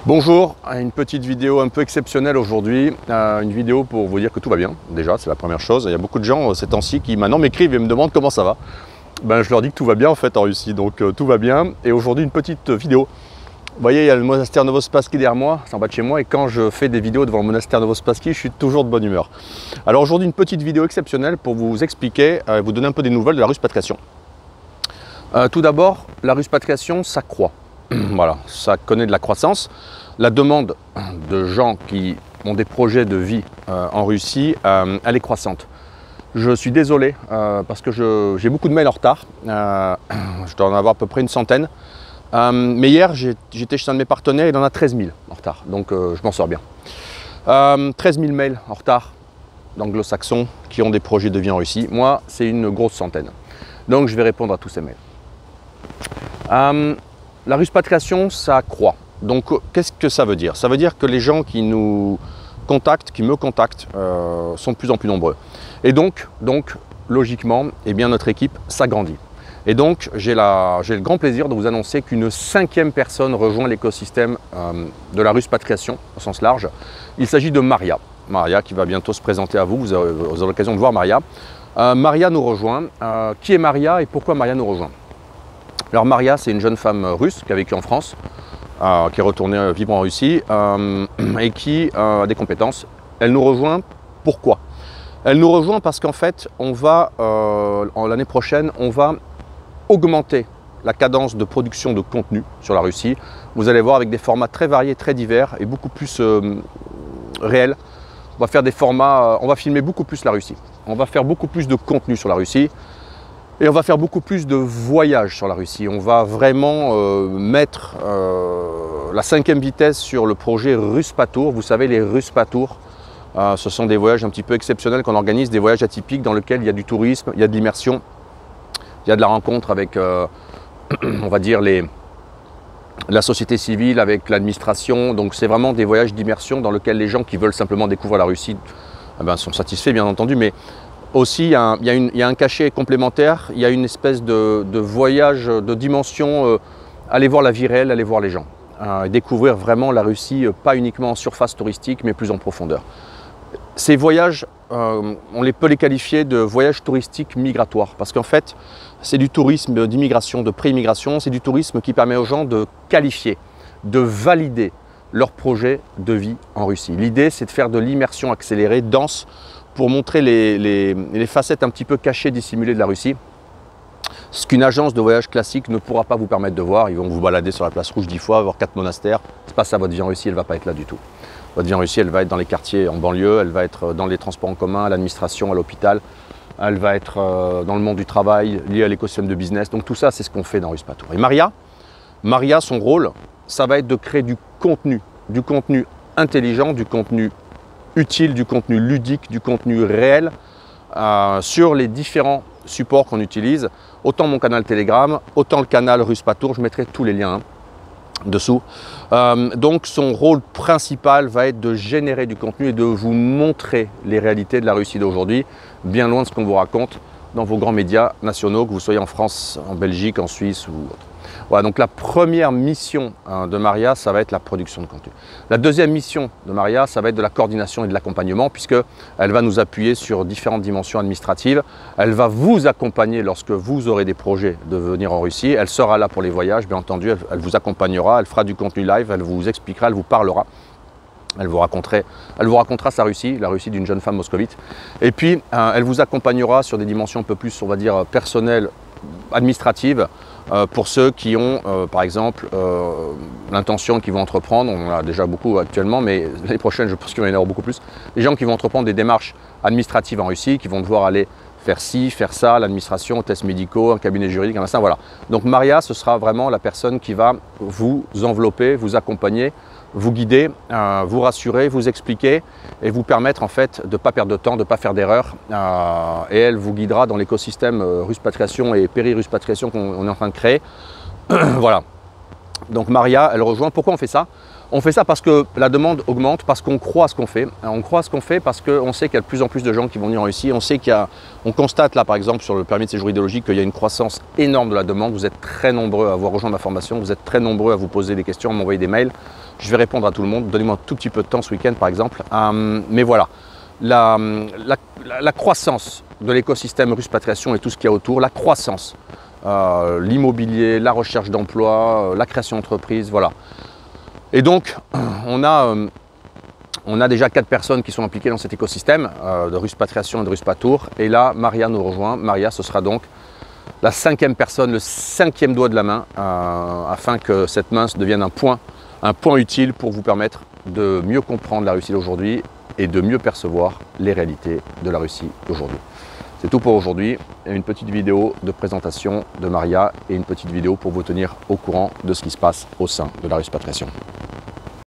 Bonjour, une petite vidéo un peu exceptionnelle aujourd'hui, une vidéo pour vous dire que tout va bien, déjà c'est la première chose. Il y a beaucoup de gens ces temps-ci qui maintenant m'écrivent et me demandent comment ça va. Je leur dis que tout va bien en fait en Russie, donc tout va bien. Et aujourd'hui une petite vidéo. Vous voyez, il y a le monastère Novospasski derrière moi, c'est en bas de chez moi, et quand je fais des vidéos devant le monastère Novospasski, je suis toujours de bonne humeur. Alors aujourd'hui une petite vidéo exceptionnelle pour vous expliquer, vous donner un peu des nouvelles de la Ruspatriation. Tout d'abord, la Ruspatriation, ça croît. Voilà, ça connaît de la croissance. La demande de gens qui ont des projets de vie en Russie, elle est croissante. Je suis désolé parce que j'ai beaucoup de mails en retard. Je dois en avoir à peu près une centaine. Mais hier, j'étais chez un de mes partenaires, il en a 13 000 en retard. Donc je m'en sors bien. 13 000 mails en retard d'anglo-saxons qui ont des projets de vie en Russie. Moi, c'est une grosse centaine. Donc je vais répondre à tous ces mails. La Ruspatriation, ça croît. Donc, qu'est-ce que ça veut dire? Ça veut dire que les gens qui nous contactent, qui me contactent, sont de plus en plus nombreux. Et donc logiquement, eh bien, notre équipe s'agrandit. Et donc, j'ai le grand plaisir de vous annoncer qu'une 5e personne rejoint l'écosystème de la Ruspatriation, au sens large. Il s'agit de Maria. Maria qui va bientôt se présenter à vous. Vous aurez l'occasion de voir Maria. Maria nous rejoint. Qui est Maria et pourquoi Maria nous rejoint? Alors Maria, c'est une jeune femme russe qui a vécu en France, qui est retournée vivre en Russie et qui a des compétences. Elle nous rejoint, pourquoi? Elle nous rejoint parce qu'en fait, on va, l'année prochaine, on va augmenter la cadence de production de contenu sur la Russie. Vous allez voir avec des formats très variés, très divers et beaucoup plus réels. On va faire des formats, on va filmer beaucoup plus la Russie. On va faire beaucoup plus de contenu sur la Russie. Et on va faire beaucoup plus de voyages sur la Russie. On va vraiment mettre la 5e vitesse sur le projet Ruspatour. Vous savez, les Ruspatour, ce sont des voyages un petit peu exceptionnels qu'on organise, des voyages atypiques dans lesquels il y a du tourisme, il y a de l'immersion, il y a de la rencontre avec, on va dire, la société civile, avec l'administration. Donc c'est vraiment des voyages d'immersion dans lesquels les gens qui veulent simplement découvrir la Russie sont satisfaits, bien entendu. Mais aussi, il y a un cachet complémentaire, il y a une espèce de voyage, de dimension, aller voir la vie réelle, aller voir les gens. Découvrir vraiment la Russie, pas uniquement en surface touristique, mais plus en profondeur. Ces voyages, on peut les qualifier de voyages touristiques migratoires, parce qu'en fait, c'est du tourisme d'immigration, de pré-immigration, c'est du tourisme qui permet aux gens de qualifier, de valider leur projet de vie en Russie. L'idée, c'est de faire de l'immersion accélérée, dense, pour montrer les facettes un petit peu cachées, dissimulées de la Russie. Ce qu'une agence de voyage classique ne pourra pas vous permettre de voir. Ils vont vous balader sur la place rouge 10 fois, voir 4 monastères. C'est pas ça votre vie en Russie, elle ne va pas être là du tout. Votre vie en Russie, elle va être dans les quartiers en banlieue, elle va être dans les transports en commun, à l'administration, à l'hôpital. Elle va être dans le monde du travail, liée à l'écosystème de business. Donc tout ça, c'est ce qu'on fait dans Ruspatour. Et Maria, son rôle, ça va être de créer du contenu intelligent, du contenu utile, du contenu ludique, du contenu réel sur les différents supports qu'on utilise. Autant mon canal Telegram, autant le canal Ruspatour, je mettrai tous les liens dessous. Donc son rôle principal va être de générer du contenu et de vous montrer les réalités de la Russie d'aujourd'hui, bien loin de ce qu'on vous raconte dans vos grands médias nationaux, que vous soyez en France, en Belgique, en Suisse ou autre. Voilà, donc la première mission de Maria, ça va être la production de contenu. La deuxième mission de Maria, ça va être de la coordination et de l'accompagnement, puisqu'elle va nous appuyer sur différentes dimensions administratives. Elle va vous accompagner lorsque vous aurez des projets de venir en Russie. Elle sera là pour les voyages, bien entendu, elle vous accompagnera, elle fera du contenu live, elle vous expliquera, elle vous parlera. Elle vous racontera sa Russie, la Russie d'une jeune femme moscovite. Et puis, elle vous accompagnera sur des dimensions un peu plus, on va dire, personnelles, administratives, pour ceux qui ont, par exemple, l'intention, qui vont entreprendre. On en a déjà beaucoup actuellement, mais l'année prochaine, je pense qu'il va y en avoir beaucoup plus. Les gens qui vont entreprendre des démarches administratives en Russie, qui vont devoir aller faire ci, faire ça, l'administration, tests médicaux, un cabinet juridique, un machin, voilà. Donc Maria, ce sera vraiment la personne qui va vous envelopper, vous accompagner, vous guider, vous rassurer, vous expliquer et vous permettre en fait de ne pas perdre de temps, de ne pas faire d'erreur. Et elle vous guidera dans l'écosystème Ruspatriation et péri-Ruspatriation qu'on est en train de créer. Voilà. Donc Maria, elle rejoint. Pourquoi on fait ça? On fait ça parce que la demande augmente, parce qu'on croit à ce qu'on fait. On croit à ce qu'on fait parce qu'on sait qu'il y a de plus en plus de gens qui vont venir en Russie. On sait on constate là par exemple sur le permis de séjour idéologique qu'il y a une croissance énorme de la demande. Vous êtes très nombreux à avoir rejoint ma formation, vous êtes très nombreux à vous poser des questions, à m'envoyer des mails. Je vais répondre à tout le monde. Donnez-moi un tout petit peu de temps ce week-end par exemple. Mais voilà, la croissance de l'écosystème Ruspatriation et tout ce qu'il y a autour, la croissance, l'immobilier, la recherche d'emploi, la création d'entreprise, voilà. Et donc, on a déjà 4 personnes qui sont impliquées dans cet écosystème de Ruspatriation et de Ruspatour. Et là, Maria nous rejoint. Maria, ce sera donc la 5e personne, le 5e doigt de la main, afin que cette main devienne un point utile pour vous permettre de mieux comprendre la Russie d'aujourd'hui et de mieux percevoir les réalités de la Russie d'aujourd'hui. C'est tout pour aujourd'hui. Une petite vidéo de présentation de Maria et une petite vidéo pour vous tenir au courant de ce qui se passe au sein de la Ruspatriation.